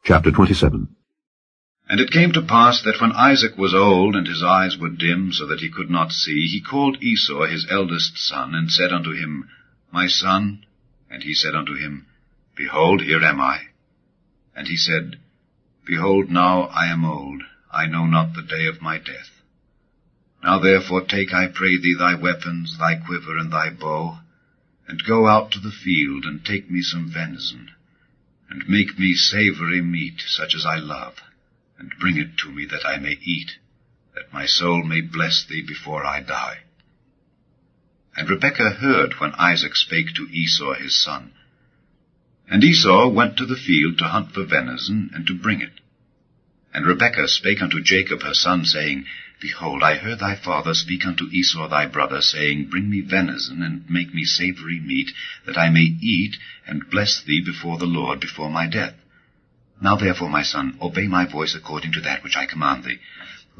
Chapter 27. And it came to pass that when Isaac was old, and his eyes were dim, so that he could not see, he called Esau his eldest son, and said unto him, My son. And he said unto him, Behold, here am I. And he said, Behold, now I am old, I know not the day of my death. Now therefore take, I pray thee, thy weapons, thy quiver, and thy bow, and go out to the field, and take me some venison, and make me savory meat, such as I love, and bring it to me, that I may eat, that my soul may bless thee before I die. And Rebekah heard when Isaac spake to Esau his son. And Esau went to the field to hunt for venison, and to bring it. And Rebekah spake unto Jacob her son, saying, Behold, I heard thy father speak unto Esau thy brother, saying, Bring me venison, and make me savory meat, that I may eat, and bless thee before the Lord, before my death. Now therefore, my son, obey my voice according to that which I command thee.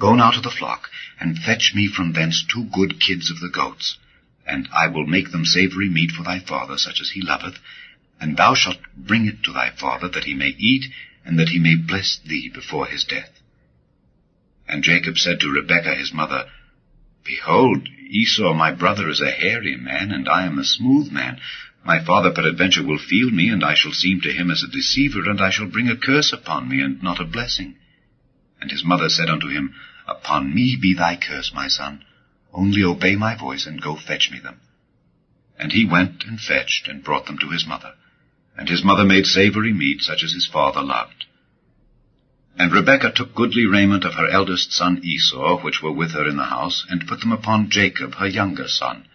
Go now to the flock, and fetch me from thence 2 good kids of the goats, and I will make them savory meat for thy father, such as he loveth, and thou shalt bring it to thy father, that he may eat, and that he may bless thee before his death. And Jacob said to Rebekah his mother, Behold, Esau my brother is a hairy man, and I am a smooth man. My father peradventure will feel me, and I shall seem to him as a deceiver, and I shall bring a curse upon me, and not a blessing. And his mother said unto him, Upon me be thy curse, my son. Only obey my voice, and go fetch me them. And he went and fetched, and brought them to his mother. And his mother made savory meat, such as his father loved. And Rebekah took goodly raiment of her eldest son Esau, which were with her in the house, and put them upon Jacob her younger son.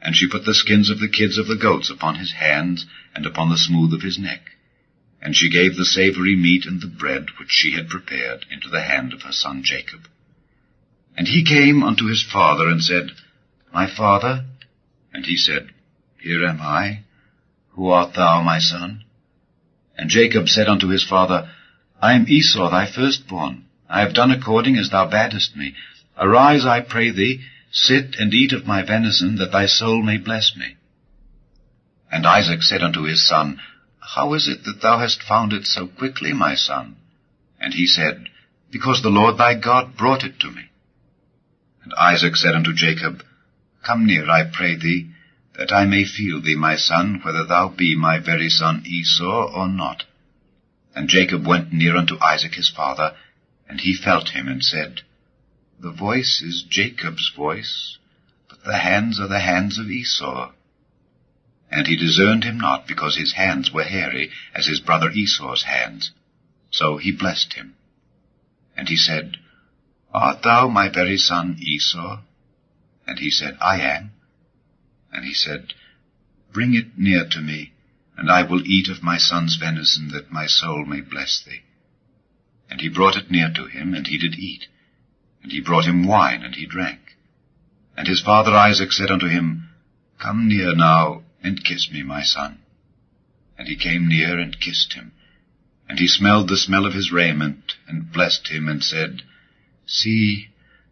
And she put the skins of the kids of the goats upon his hands, and upon the smooth of his neck. And she gave the savory meat and the bread which she had prepared into the hand of her son Jacob. And he came unto his father, and said, My father? And he said, Here am I. Who art thou, my son? And Jacob said unto his father, I am Esau thy firstborn. I have done according as thou badest me. Arise, I pray thee, sit and eat of my venison, that thy soul may bless me. And Isaac said unto his son, How is it that thou hast found it so quickly, my son? And he said, Because the Lord thy God brought it to me. And Isaac said unto Jacob, Come near, I pray thee, that I may feel thee, my son, whether thou be my very son Esau or not. And Jacob went near unto Isaac his father, and he felt him, and said, The voice is Jacob's voice, but the hands are the hands of Esau. And he discerned him not, because his hands were hairy, as his brother Esau's hands. So he blessed him. And he said, Art thou my very son Esau? And he said, I am. And he said, Bring it near to me, and I will eat of my son's venison, that my soul may bless thee. And he brought it near to him, and he did eat. And he brought him wine, and he drank. And his father Isaac said unto him, Come near now, and kiss me, my son. And he came near, and kissed him. And he smelled the smell of his raiment, and blessed him, and said, See,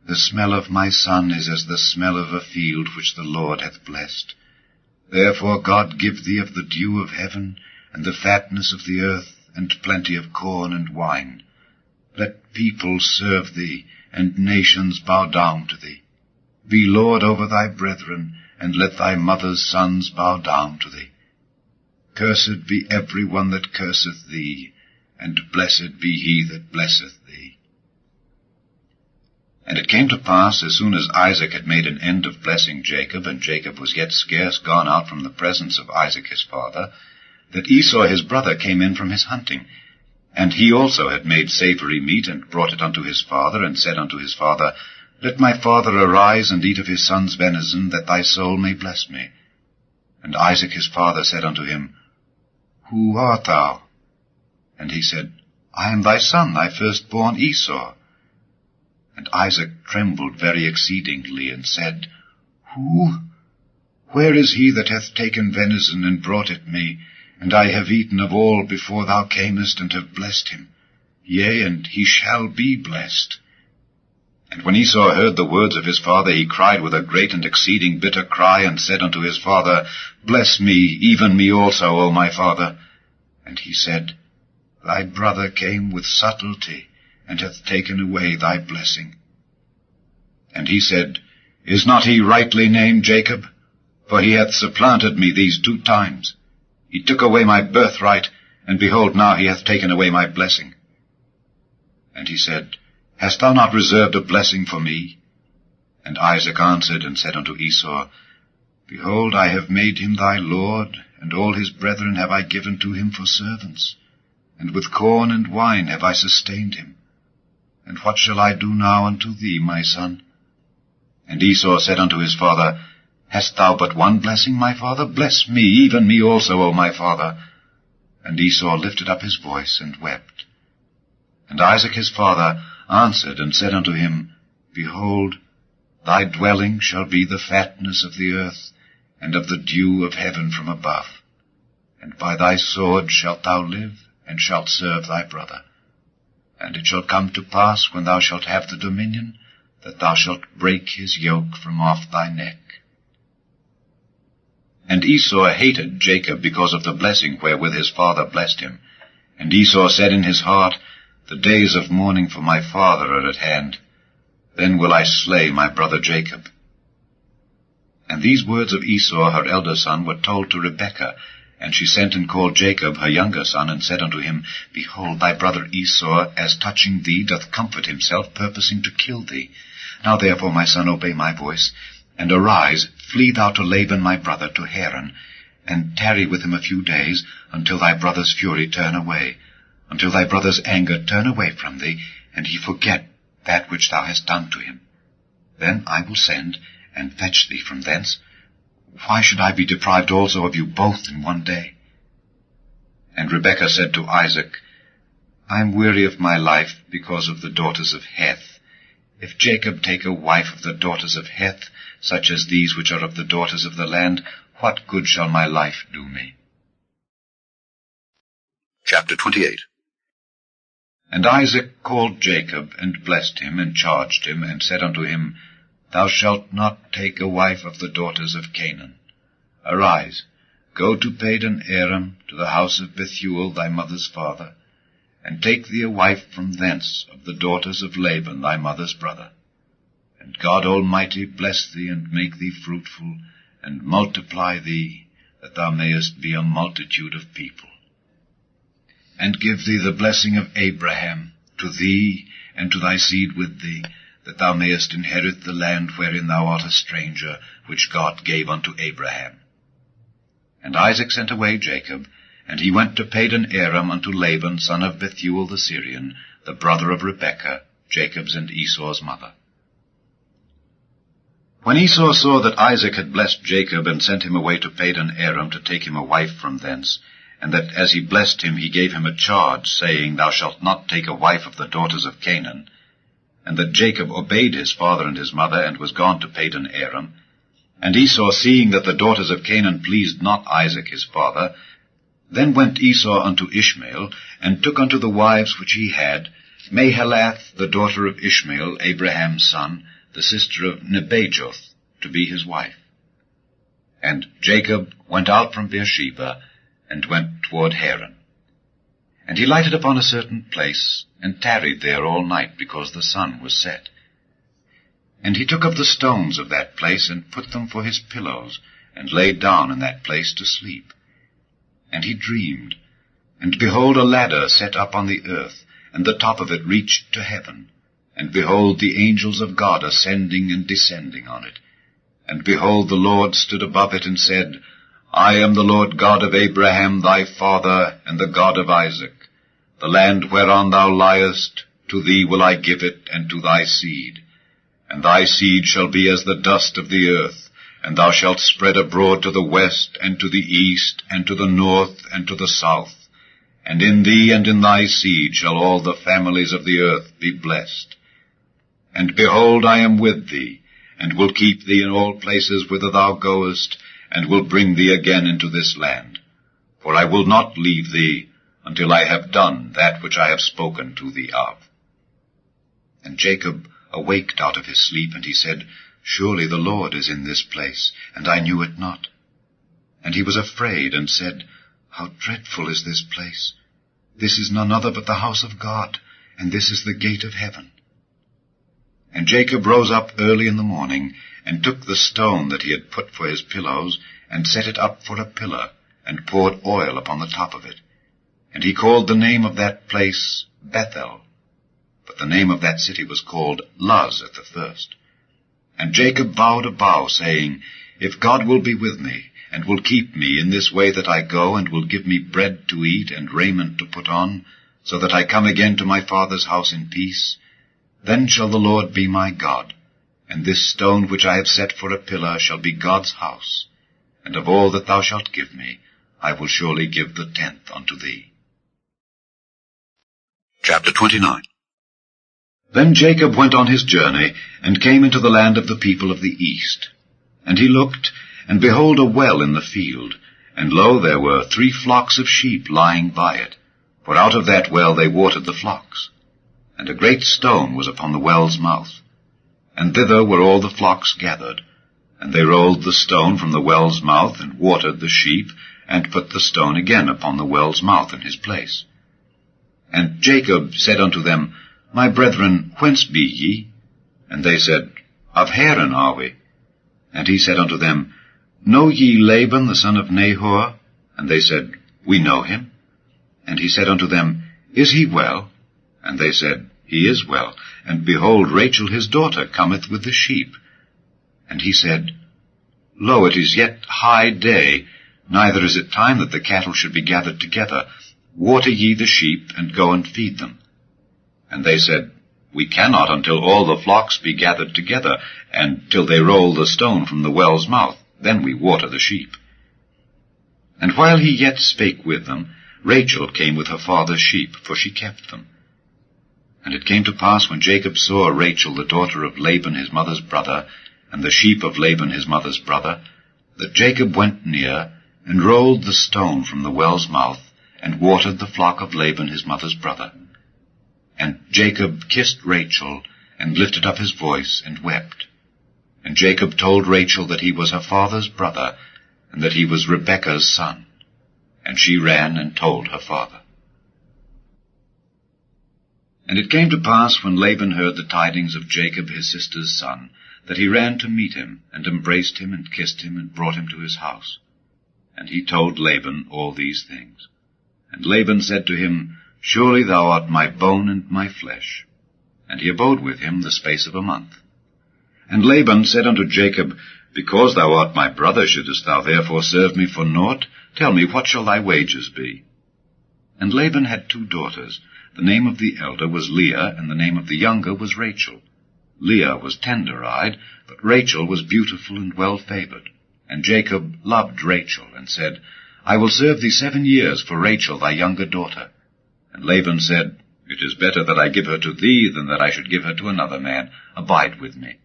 the smell of my son is as the smell of a field which the Lord hath blessed. Therefore God give thee of the dew of heaven, and the fatness of the earth, and plenty of corn and wine. Let peoples serve thee, and nations bow down to thee. Be Lord over thy brethren, and let thy mother's sons bow down to thee. Cursed be every one that curseth thee, and blessed be he that blesseth thee. And it came to pass, as soon as Isaac had made an end of blessing Jacob, and Jacob was yet scarce gone out from the presence of Isaac his father, that Esau his brother came in from his hunting. And he also had made savory meat, and brought it unto his father, and said unto his father, Let my father arise, and eat of his son's venison, that thy soul may bless me. And Isaac his father said unto him, Who art thou? And he said, I am thy son, thy firstborn Esau. And Isaac trembled very exceedingly, and said, Who? Where is he that hath taken venison, and brought it me? And I have eaten of all before thou camest, and have blessed him. Yea, and he shall be blessed. And when Esau heard the words of his father, he cried with a great and exceeding bitter cry, and said unto his father, Bless me, even me also, O my father. And he said, Thy brother came with subtlety, and hath taken away thy blessing. And he said, Is not he rightly named Jacob? For he hath supplanted me these 2 times. He took away my birthright, and behold, now he hath taken away my blessing. And he said, Hast thou not reserved a blessing for me? And Isaac answered and said unto Esau, Behold, I have made him thy lord, and all his brethren have I given to him for servants, and with corn and wine have I sustained him. And what shall I do now unto thee, my son? And Esau said unto his father, Hast thou but one blessing, my father? Bless me, even me also, O my father. And Esau lifted up his voice and wept. And Isaac his father answered and said unto him, Behold, thy dwelling shall be the fatness of the earth, and of the dew of heaven from above. And by thy sword shalt thou live, and shalt serve thy brother. And it shall come to pass, when thou shalt have the dominion, that thou shalt break his yoke from off thy neck. And Esau hated Jacob because of the blessing wherewith his father blessed him. And Esau said in his heart, The days of mourning for my father are at hand. Then will I slay my brother Jacob. And these words of Esau her elder son were told to Rebekah, and she sent and called Jacob her younger son, and said unto him, Behold, thy brother Esau, as touching thee, doth comfort himself, purposing to kill thee. Now therefore, my son, obey my voice, and arise, flee thou to Laban my brother, to Haran, and tarry with him a few days, until thy brother's fury turn away, until thy brother's anger turn away from thee, and he forget that which thou hast done to him. Then I will send, and fetch thee from thence. Why should I be deprived also of you both in one day? And Rebekah said to Isaac, I am weary of my life because of the daughters of Heth. If Jacob take a wife of the daughters of Heth, such as these which are of the daughters of the land, what good shall my life do me? Chapter 28. And Isaac called Jacob, and blessed him, and charged him, and said unto him, Thou shalt not take a wife of the daughters of Canaan. Arise, go to Padan Aram, to the house of Bethuel thy mother's father, and take thee a wife from thence of the daughters of Laban thy mother's brother. And God Almighty bless thee, and make thee fruitful, and multiply thee, that thou mayest be a multitude of people. And give thee the blessing of Abraham, to thee, and to thy seed with thee, that thou mayest inherit the land wherein thou art a stranger, which God gave unto Abraham. And Isaac sent away Jacob, and he went to Padan Aram unto Laban, son of Bethuel the Syrian, the brother of Rebekah, Jacob's and Esau's mother. When Esau saw that Isaac had blessed Jacob, and sent him away to Padan Aram to take him a wife from thence, and that as he blessed him he gave him a charge, saying, Thou shalt not take a wife of the daughters of Canaan, and that Jacob obeyed his father and his mother, and was gone to Padan Aram, and Esau, seeing that the daughters of Canaan pleased not Isaac his father, then went Esau unto Ishmael, and took unto the wives which he had, Mahalath, the daughter of Ishmael, Abraham's son, the sister of Nebajoth, to be his wife. And Jacob went out from Beersheba, and went toward Haran. And he lighted upon a certain place, and tarried there all night, because the sun was set. And he took of the stones of that place, and put them for his pillows, and laid down in that place to sleep. And he dreamed, and behold, a ladder set up on the earth, and the top of it reached to heaven. And behold, the angels of God ascending and descending on it. And behold, the Lord stood above it, and said, I am the Lord God of Abraham thy father, and the God of Isaac. The land whereon thou liest, to thee will I give it, and to thy seed. And thy seed shall be as the dust of the earth, and thou shalt spread abroad to the west, and to the east, and to the north, and to the south. And in thee and in thy seed shall all the families of the earth be blessed. And behold, I am with thee, and will keep thee in all places whither thou goest, and will bring thee again into this land. For I will not leave thee until I have done that which I have spoken to thee of. And Jacob awaked out of his sleep, and he said, Surely the Lord is in this place, and I knew it not. And he was afraid, and said, How dreadful is this place! This is none other but the house of God, and this is the gate of heaven. And Jacob rose up early in the morning, and took the stone that he had put for his pillows, and set it up for a pillar, and poured oil upon the top of it. And he called the name of that place Bethel. But the name of that city was called Luz at the first. And Jacob vowed a vow, saying, If God will be with me, and will keep me in this way that I go, and will give me bread to eat and raiment to put on, so that I come again to my father's house in peace, then shall the Lord be my God, and this stone which I have set for a pillar shall be God's house, and of all that thou shalt give me, I will surely give the 10th unto thee. Chapter 29. Then Jacob went on his journey, and came into the land of the people of the east. And he looked, and behold a well in the field, and lo, there were 3 flocks of sheep lying by it, for out of that well they watered the flocks. And a great stone was upon the well's mouth. And thither were all the flocks gathered. And they rolled the stone from the well's mouth, and watered the sheep, and put the stone again upon the well's mouth in his place. And Jacob said unto them, My brethren, whence be ye? And they said, Of Haran are we. And he said unto them, Know ye Laban the son of Nahor? And they said, We know him. And he said unto them, Is he well? And they said, He is well. And behold, Rachel his daughter cometh with the sheep. And he said, Lo, it is yet high day, neither is it time that the cattle should be gathered together. Water ye the sheep, and go and feed them. And they said, We cannot until all the flocks be gathered together, and till they roll the stone from the well's mouth, then we water the sheep. And while he yet spake with them, Rachel came with her father's sheep, for she kept them. And it came to pass, when Jacob saw Rachel the daughter of Laban his mother's brother, and the sheep of Laban his mother's brother, that Jacob went near, and rolled the stone from the well's mouth, and watered the flock of Laban his mother's brother. And Jacob kissed Rachel, and lifted up his voice, and wept. And Jacob told Rachel that he was her father's brother, and that he was Rebekah's son. And she ran and told her father. And it came to pass, when Laban heard the tidings of Jacob his sister's son, that he ran to meet him, and embraced him, and kissed him, and brought him to his house. And he told Laban all these things. And Laban said to him, Surely thou art my bone and my flesh. And he abode with him the space of a month. And Laban said unto Jacob, Because thou art my brother, shouldest thou therefore serve me for naught? Tell me, what shall thy wages be? And Laban had 2 daughters. The name of the elder was Leah, and the name of the younger was Rachel. Leah was tender-eyed, but Rachel was beautiful and well-favored. And Jacob loved Rachel, and said, I will serve thee 7 years for Rachel thy younger daughter. And Laban said, It is better that I give her to thee, than that I should give her to another man. Abide with me.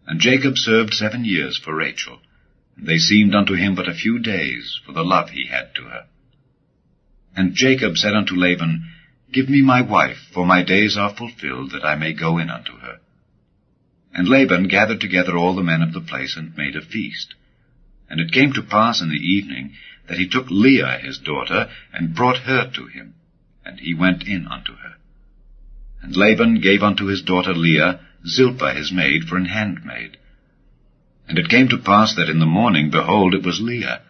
And Jacob served 7 years for Rachel, and they seemed unto him but a few days, for the love he had to her. And Jacob said unto Laban, Give me my wife, for my days are fulfilled, that I may go in unto her. And Laban gathered together all the men of the place, and made a feast. And it came to pass in the evening, that he took Leah his daughter, and brought her to him, and he went in unto her. And Laban gave unto his daughter Leah Zilpah his maid for an handmaid. And it came to pass that in the morning, behold, it was Leah.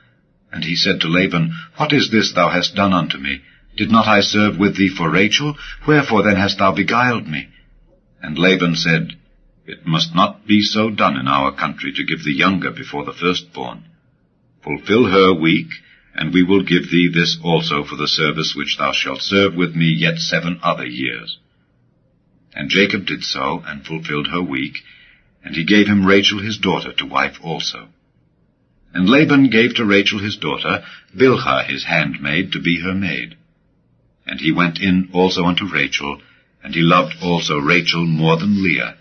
And he said to Laban, What is this thou hast done unto me? Did not I serve with thee for Rachel? Wherefore then hast thou beguiled me? And Laban said, It must not be so done in our country, to give the younger before the firstborn. Fulfill her week, and we will give thee this also for the service which thou shalt serve with me yet 7 other years. And Jacob did so, and fulfilled her week, and he gave him Rachel his daughter to wife also. And Laban gave to Rachel his daughter Bilhah his handmaid to be her maid. And he went in also unto Rachel, and he loved also Rachel more than Leah,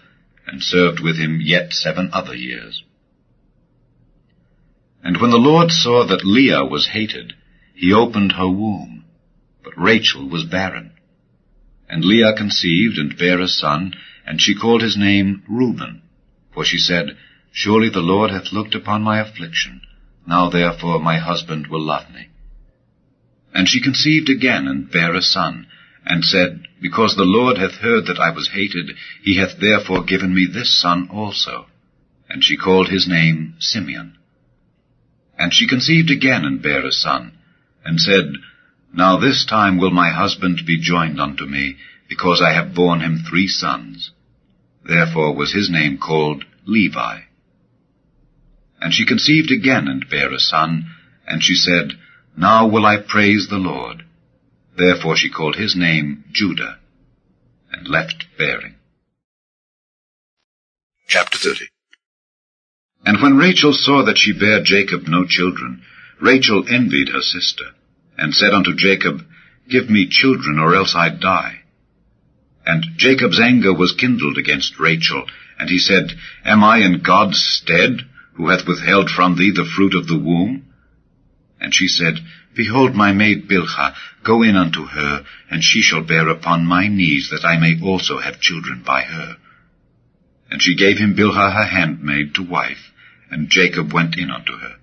and served with him yet 7 other years. And when the Lord saw that Leah was hated, he opened her womb, but Rachel was barren. And Leah conceived, and bare a son, and she called his name Reuben. For she said, Surely the Lord hath looked upon my affliction. Now therefore my husband will love me. And she conceived again, and bare a son, and said, Because the Lord hath heard that I was hated, he hath therefore given me this son also. And she called his name Simeon. And she conceived again, and bare a son, and said, Now this time will my husband be joined unto me, because I have borne him 3 sons. Therefore was his name called Levi. And she conceived again, and bare a son, and she said, Now will I praise the Lord. Therefore she called his name Judah, and left bearing. Chapter 30. And when Rachel saw that she bare Jacob no children, Rachel envied her sister, and said unto Jacob, Give me children, or else I die. And Jacob's anger was kindled against Rachel, and he said, Am I in God's stead, who hath withheld from thee the fruit of the womb? And she said, Behold my maid Bilhah, go in unto her, and she shall bear upon my knees, that I may also have children by her. And she gave him Bilhah her handmaid to wife, and Jacob went in unto her.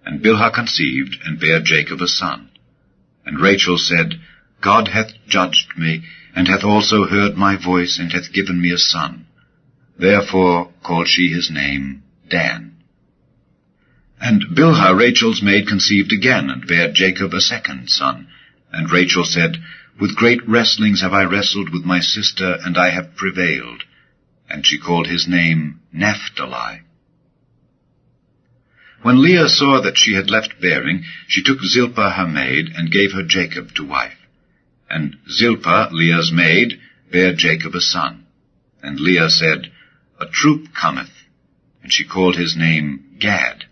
And Bilhah conceived, and bare Jacob a son. And Rachel said, God hath judged me, and hath also heard my voice, and hath given me a son. Therefore called she his name Dan. And Bilhah Rachel's maid conceived again, and bare Jacob a second son. And Rachel said, With great wrestlings have I wrestled with my sister, and I have prevailed. And she called his name Naphtali. When Leah saw that she had left bearing, she took Zilpah her maid, and gave her Jacob to wife. And Zilpah, Leah's maid, bare Jacob a son. And Leah said, A troop cometh. And she called his name Gad.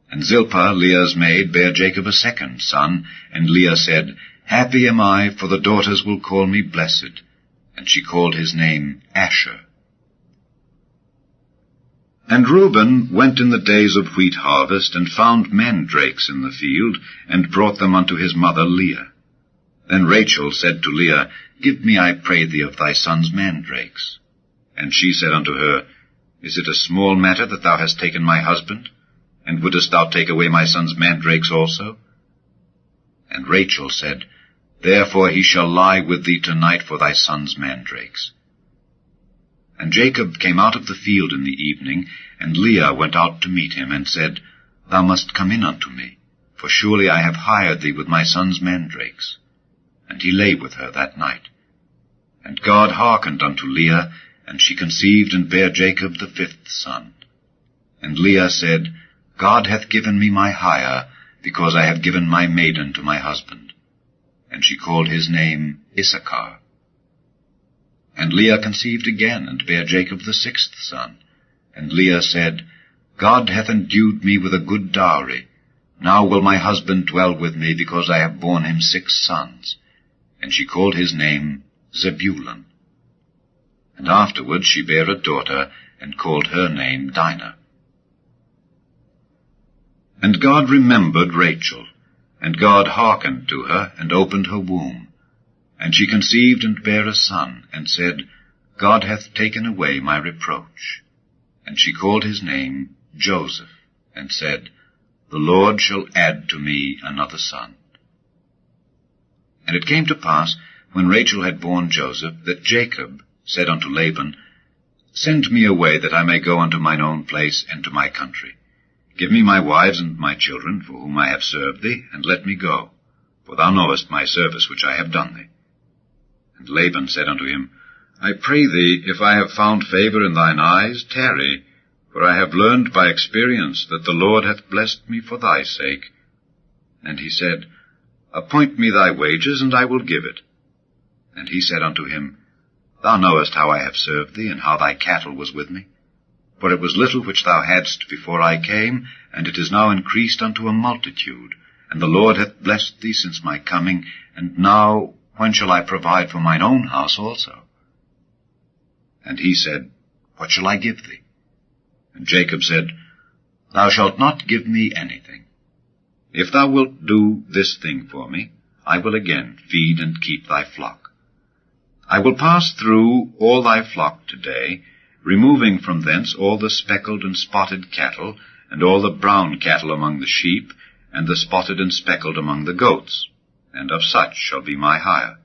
And Zilpah, Leah's maid, bare Jacob a second son. And Leah said, Happy am I, for the daughters will call me blessed. And she called his name Asher. And Reuben went in the days of wheat harvest, and found mandrakes in the field, and brought them unto his mother Leah. Then Rachel said to Leah, Give me, I pray thee, of thy son's mandrakes. And she said unto her, Is it a small matter that thou hast taken my husband? And wouldest thou take away my son's mandrakes also? And Rachel said, Therefore he shall lie with thee tonight for thy son's mandrakes. And Jacob came out of the field in the evening, and Leah went out to meet him, and said, Thou must come in unto me, for surely I have hired thee with my son's mandrakes. And he lay with her that night. And God hearkened unto Leah, and she conceived and bare Jacob the 5th son. And Leah said, God hath given me my hire, because I have given my maiden to my husband. And she called his name Issachar. And Leah conceived again, and bare Jacob the 6th son. And Leah said, God hath endued me with a good dowry. Now will my husband dwell with me, because I have borne him 6 sons. And she called his name Zebulun. And afterward she bare a daughter, and called her name Dinah. And God remembered Rachel, and God hearkened to her, and opened her womb. And she conceived and bare a son, and said, God hath taken away my reproach. And she called his name Joseph, and said, The Lord shall add to me another son. And it came to pass, when Rachel had borne Joseph, that Jacob said unto Laban, Send me away, that I may go unto mine own place and to my country. Give me my wives and my children, for whom I have served thee, and let me go, for thou knowest my service which I have done thee. And Laban said unto him, I pray thee, if I have found favor in thine eyes, tarry, for I have learned by experience that the Lord hath blessed me for thy sake. And he said, Appoint me thy wages, and I will give it. And he said unto him, Thou knowest how I have served thee, and how thy cattle was with me. For it was little which thou hadst before I came, and it is now increased unto a multitude. And the Lord hath blessed thee since my coming, and now when shall I provide for mine own house also? And he said, What shall I give thee? And Jacob said, Thou shalt not give me anything. If thou wilt do this thing for me, I will again feed and keep thy flock. I will pass through all thy flock today, removing from thence all the speckled and spotted cattle, and all the brown cattle among the sheep, and the spotted and speckled among the goats. and of such shall be my hire.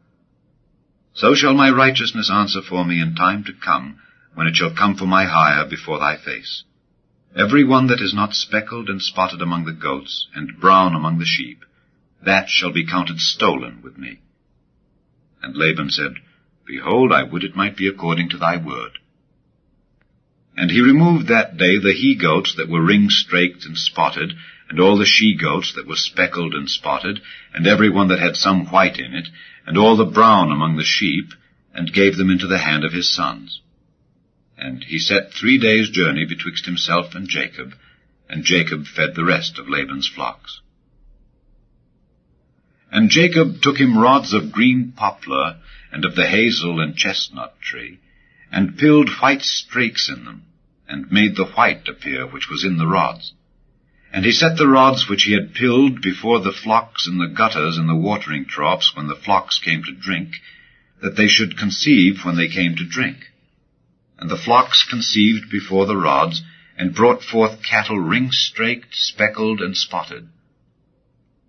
So shall my righteousness answer for me in time to come, when it shall come for my hire before thy face. Every one that is not speckled and spotted among the goats, and brown among the sheep, that shall be counted stolen with me. And Laban said, Behold, I would it might be according to thy word. And he removed that day the he-goats that were ring-straked and spotted, and all the she-goats that were speckled and spotted, and every one that had some white in it, and all the brown among the sheep, and gave them into the hand of his sons. And he set 3 days' journey betwixt himself and Jacob fed the rest of Laban's flocks. And Jacob took him rods of green poplar, and of the hazel and chestnut tree, and pilled white strakes in them, and made the white appear which was in the rods. And he set the rods which he had pilled before the flocks in the gutters and the watering troughs when the flocks came to drink, that they should conceive when they came to drink. And the flocks conceived before the rods, and brought forth cattle ring-straked, speckled, and spotted.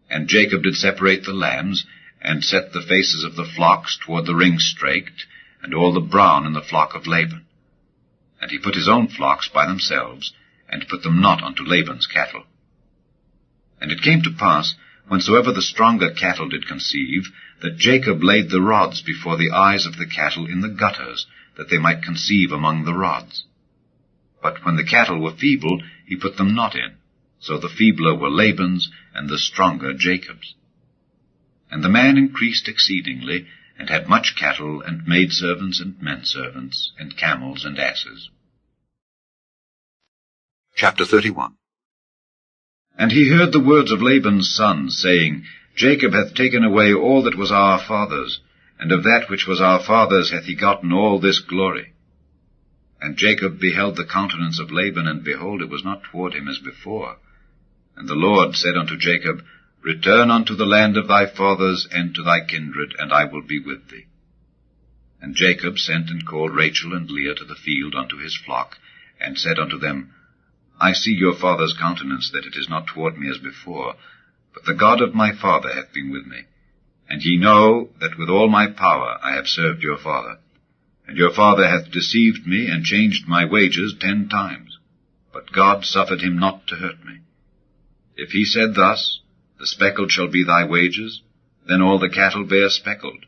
And Jacob did separate the lambs, and set the faces of the flocks toward the ring-straked, and all the brown in the flock of Laban. And he put his own flocks by themselves, and put them not unto Laban's cattle. And it came to pass, whensoever the stronger cattle did conceive, that Jacob laid the rods before the eyes of the cattle in the gutters, that they might conceive among the rods. But when the cattle were feeble, he put them not in. So the feebler were Laban's, and the stronger Jacob's. And the man increased exceedingly, and had much cattle, and maidservants, and menservants, and camels, and asses. Chapter 31. And he heard the words of Laban's sons, saying, Jacob hath taken away all that was our father's, and of that which was our father's hath he gotten all this glory. And Jacob beheld the countenance of Laban, and behold, it was not toward him as before. And the Lord said unto Jacob, Return unto the land of thy fathers, and to thy kindred, and I will be with thee. And Jacob sent and called Rachel and Leah to the field unto his flock, and said unto them, I see your father's countenance, that it is not toward me as before, but the God of my father hath been with me. And ye know that with all my power I have served your father. And your father hath deceived me, and changed my wages 10 times. But God suffered him not to hurt me. If he said thus, The speckled shall be thy wages, then all the cattle bear speckled.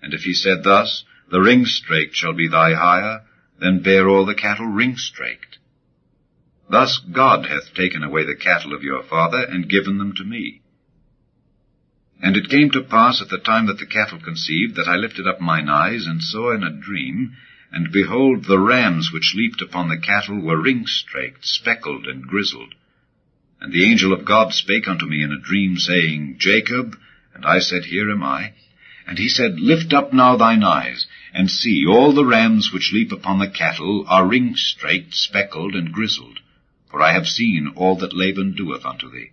And if he said thus, The ring-straked shall be thy hire, then bear all the cattle ring-straked. Thus God hath taken away the cattle of your father, and given them to me. And it came to pass at the time that the cattle conceived, that I lifted up mine eyes, and saw in a dream, and behold, the rams which leaped upon the cattle were ring-straked, speckled, and grizzled. And the angel of God spake unto me in a dream, saying, Jacob, and I said, Here am I. And he said, Lift up now thine eyes, and see, all the rams which leap upon the cattle are ring-straked, speckled, and grizzled. For I have seen all that Laban doeth unto thee.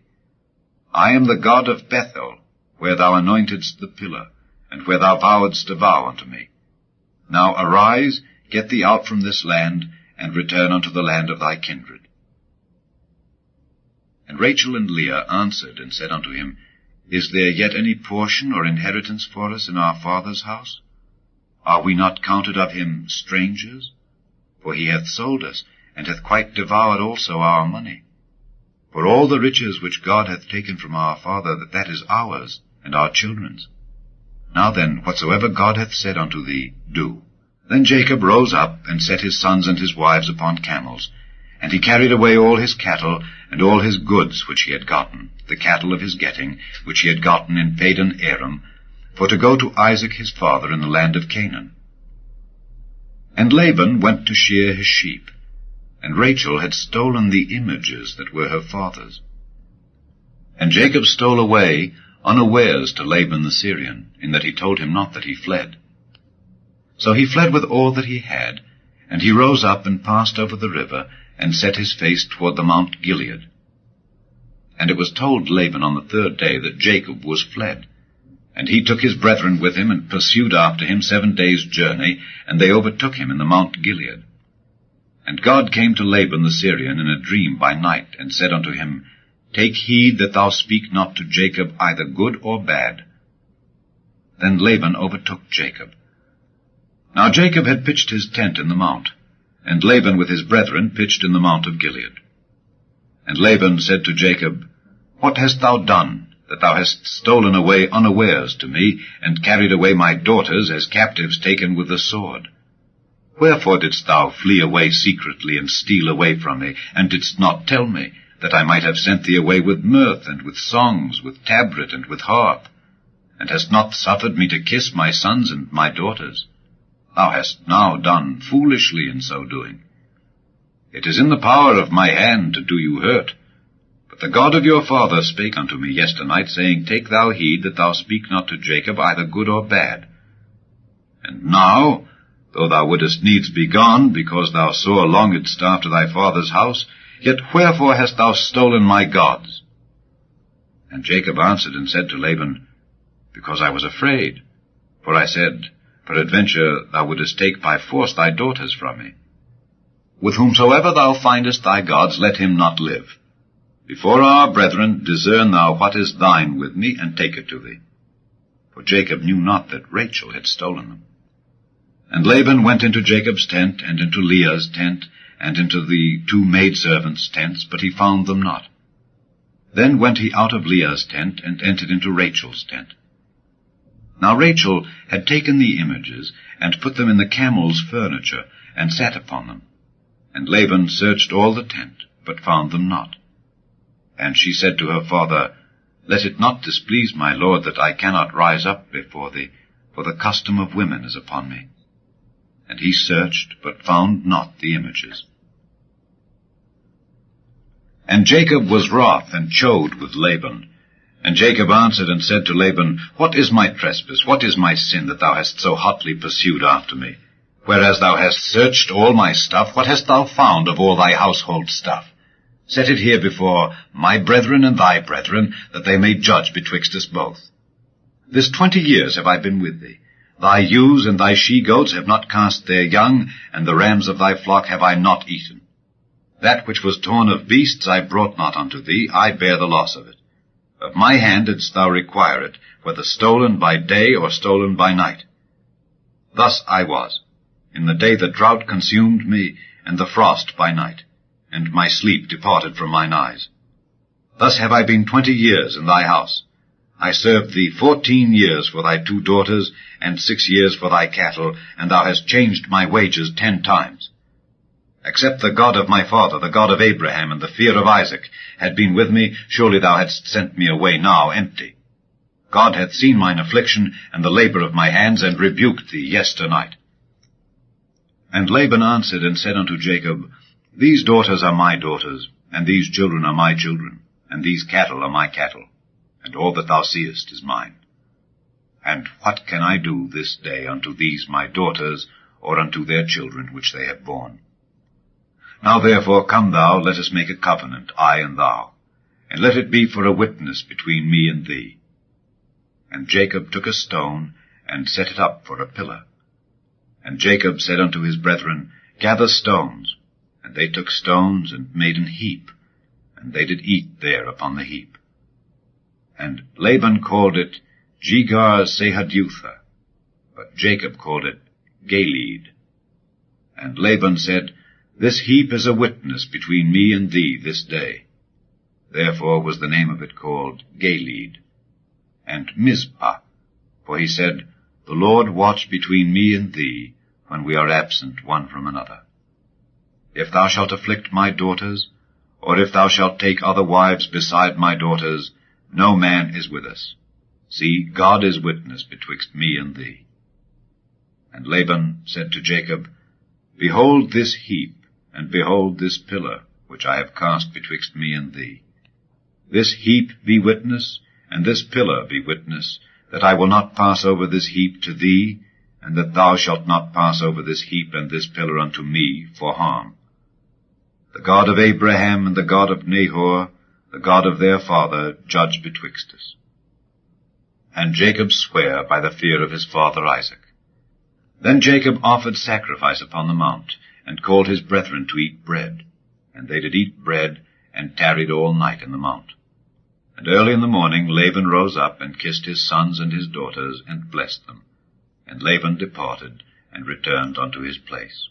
I am the God of Bethel, where thou anointedst the pillar, and where thou vowedst a vow unto me. Now arise, get thee out from this land, and return unto the land of thy kindred. And Rachel and Leah answered and said unto him, Is there yet any portion or inheritance for us in our father's house? Are we not counted of him strangers? For he hath sold us, and hath quite devoured also our money. For all the riches which God hath taken from our father, that is ours, and our children's. Now then, whatsoever God hath said unto thee, do. Then Jacob rose up, and set his sons and his wives upon camels, and he carried away all his cattle, and all his goods which he had gotten, the cattle of his getting, which he had gotten in Padan Aram, for to go to Isaac his father in the land of Canaan. And Laban went to shear his sheep, and Rachel had stolen the images that were her father's. And Jacob stole away unawares to Laban the Syrian, in that he told him not that he fled. So he fled with all that he had, and he rose up and passed over the river, and set his face toward the Mount Gilead. And it was told Laban on the 3rd day that Jacob was fled. And he took his brethren with him, and pursued after him 7 days' journey, and they overtook him in the Mount Gilead. And God came to Laban the Syrian in a dream by night, and said unto him, Take heed that thou speak not to Jacob either good or bad, Then Laban overtook Jacob. Now Jacob had pitched his tent in the mount, and Laban with his brethren pitched in the mount of Gilead. And Laban said to Jacob, What hast thou done, that thou hast stolen away unawares to me, and carried away my daughters as captives taken with the sword? Wherefore didst thou flee away secretly, and steal away from me, and didst not tell me, that I might have sent thee away with mirth, and with songs, with tabret, and with harp, and hast not suffered me to kiss my sons and my daughters? Thou hast now done foolishly in so doing. It is in the power of my hand to do you hurt. But the God of your father spake unto me yesternight, saying, Take thou heed that thou speak not to Jacob either good or bad. And now, though thou wouldest needs be gone, because thou sore longedst after thy father's house, yet wherefore hast thou stolen my gods? And Jacob answered and said to Laban, Because I was afraid. For I said, Peradventure thou wouldest take by force thy daughters from me. With whomsoever thou findest thy gods, let him not live. Before our brethren discern thou what is thine with me, and take it to thee. For Jacob knew not that Rachel had stolen them. And Laban went into Jacob's tent, and into Leah's tent, and into the 2 maidservants' tents, but he found them not. Then went he out of Leah's tent, and entered into Rachel's tent. Now Rachel had taken the images, and put them in the camel's furniture, and sat upon them. And Laban searched all the tent, but found them not. And she said to her father, Let it not displease my lord that I cannot rise up before thee, for the custom of women is upon me. And he searched, but found not the images. And Jacob was wroth, and chode with Laban. And Jacob answered and said to Laban, What is my trespass? What is my sin, that thou hast so hotly pursued after me? Whereas thou hast searched all my stuff, what hast thou found of all thy household stuff? Set it here before my brethren and thy brethren, that they may judge betwixt us both. This 20 years have I been with thee. Thy ewes and thy she-goats have not cast their young, and the rams of thy flock have I not eaten. That which was torn of beasts I brought not unto thee, I bear the loss of it. Of my hand didst thou require it, whether stolen by day or stolen by night. Thus I was. In the day the drought consumed me, and the frost by night, and my sleep departed from mine eyes. Thus have I been 20 years in thy house. I served thee 14 years for thy 2 daughters, and 6 years for thy cattle, and thou hast changed my wages 10 times. Except the God of my father, the God of Abraham, and the fear of Isaac, had been with me, surely thou hadst sent me away now empty. God hath seen mine affliction, and the labor of my hands, and rebuked thee yesternight. And Laban answered and said unto Jacob, These daughters are my daughters, and these children are my children, and these cattle are my cattle, and all that thou seest is mine. And what can I do this day unto these my daughters, or unto their children which they have borne? Now therefore come thou, let us make a covenant, I and thou, and let it be for a witness between me and thee. And Jacob took a stone, and set it up for a pillar. And Jacob said unto his brethren, Gather stones. And they took stones, and made an heap, and they did eat there upon the heap. And Laban called it Jegar-sahadutha, but Jacob called it Galeed. And Laban said, This heap is a witness between me and thee this day. Therefore was the name of it called Galeed. And Mizpah, for he said, The Lord watch between me and thee, when we are absent one from another. If thou shalt afflict my daughters, or if thou shalt take other wives beside my daughters, no man is with us. See, God is witness betwixt me and thee. And Laban said to Jacob, Behold this heap, and behold this pillar, which I have cast betwixt me and thee. This heap be witness, and this pillar be witness, that I will not pass over this heap to thee, and that thou shalt not pass over this heap and this pillar unto me for harm. The God of Abraham and the God of Nahor, the God of their father, judge betwixt us. And Jacob sware by the fear of his father Isaac. Then Jacob offered sacrifice upon the mount, and called his brethren to eat bread. And they did eat bread, and tarried all night in the mount. And early in the morning Laban rose up, and kissed his sons and his daughters, and blessed them. And Laban departed, and returned unto his place.